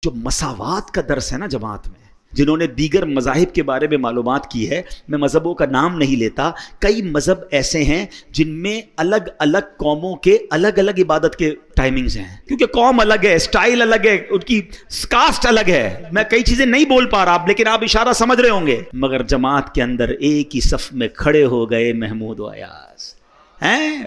جو مساوات کا درس ہے نا جماعت میں، جنہوں نے دیگر مذاہب کے بارے میں معلومات کی ہے، میں مذہبوں کا نام نہیں لیتا، کئی مذہب ایسے ہیں جن میں الگ الگ قوموں کے الگ الگ عبادت کے ٹائمنگز ہیں، کیونکہ قوم الگ ہے، سٹائل الگ ہے، ان کی کاسٹ الگ ہے۔ میں کئی چیزیں نہیں بول پا رہا لیکن آپ اشارہ سمجھ رہے ہوں گے۔ مگر جماعت کے اندر ایک ہی صف میں کھڑے ہو گئے محمود و ایاز،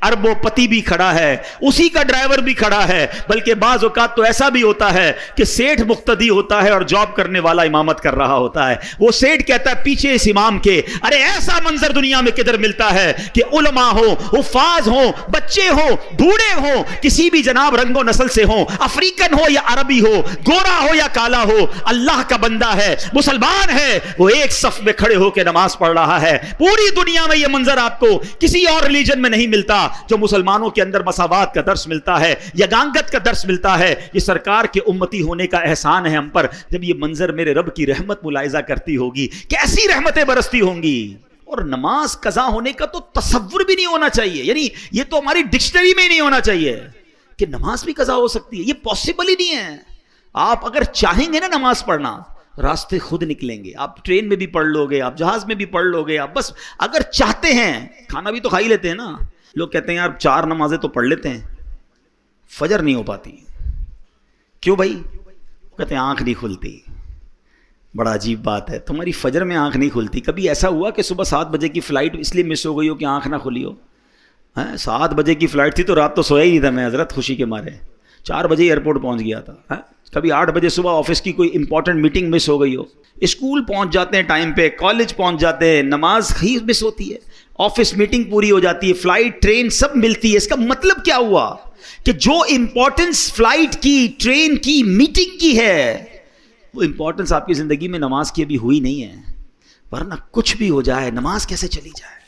اربوں پتی بھی کھڑا ہے، اسی کا ڈرائیور بھی کھڑا ہے، بلکہ بعض اوقات تو ایسا بھی ہوتا ہے کہ سیٹھ مقتدی ہوتا ہے اور جاب کرنے والا امامت کر رہا ہوتا ہے۔ وہ سیٹھ کہتا ہے پیچھے اس امام کے، ارے ایسا منظر دنیا میں کدھر ملتا ہے کہ علماء ہوں، حفاظ ہوں، بچے ہوں، بوڑھے ہوں، کسی بھی جناب رنگ و نسل سے ہوں، افریقن ہو یا عربی ہو، گورا ہو یا کالا ہو، اللہ کا بندہ ہے، مسلمان ہے، وہ ایک صف میں کھڑے ہو کے نماز پڑھ رہا ہے۔ پوری دنیا میں یہ منظر آپ کو کسی اور ریلیجن میں نہیں ملتا جو مسلمانوں کے اندر مساوات کا درس ملتا ہے، یگانگت کا درس ملتا ہے۔ یہ سرکار کے امتی ہونے کا احسان ہے ہم پر۔ جب یہ منظر میرے رب کی رحمت ملاحظہ کرتی ہوگی، کیسی رحمتیں برستی ہوں گی۔ اور نماز قضا ہونے کا تو تصور بھی نہیں ہونا چاہیے، یعنی یہ تو ہماری ڈکشنری میں ہی نہیں ہونا چاہیے کہ نماز بھی قضا ہو سکتی ہے، یہ پاسبل ہی نہیں ہے۔ آپ اگر چاہیں گے نا نماز پڑھنا، راستے خود نکلیں گے۔ آپ ٹرین میں بھی پڑھ لو گے، آپ جہاز میں بھی پڑھ لو گے، آپ بس اگر چاہتے ہیں۔ کھانا بھی تو کھا ہی لیتے ہیں نا۔ لوگ کہتے ہیں یار 4 نمازیں تو پڑھ لیتے ہیں، فجر نہیں ہو پاتی، کیوں بھائی؟ کہتے ہیں آنکھ نہیں کھلتی۔ بڑا عجیب بات ہے، تمہاری فجر میں آنکھ نہیں کھلتی، کبھی ایسا ہوا کہ صبح 7 بجے کی فلائٹ اس لیے مس ہو گئی ہو کہ آنکھ نہ کھلی ہو؟ 7 بجے کی فلائٹ تھی تو رات تو سویا ہی نہیں تھا میں حضرت، خوشی کے مارے 4 بجے ایئرپورٹ پہنچ گیا تھا۔ کبھی 8 بجے صبح آفس کی کوئی امپورٹنٹ میٹنگ مس ہو گئی ہو؟ اسکول پہنچ جاتے ہیں ٹائم پہ، کالج پہنچ جاتے ہیں، نماز ہی مس ہوتی ہے، آفس میٹنگ پوری ہو جاتی ہے، فلائٹ ٹرین سب ملتی ہے۔ اس کا مطلب کیا ہوا کہ جو امپورٹنس فلائٹ کی، ٹرین کی، میٹنگ کی ہے، وہ امپورٹنس آپ کی زندگی میں نماز کی ابھی ہوئی نہیں ہے، ورنہ کچھ بھی ہو جائے نماز کیسے چلی جائے۔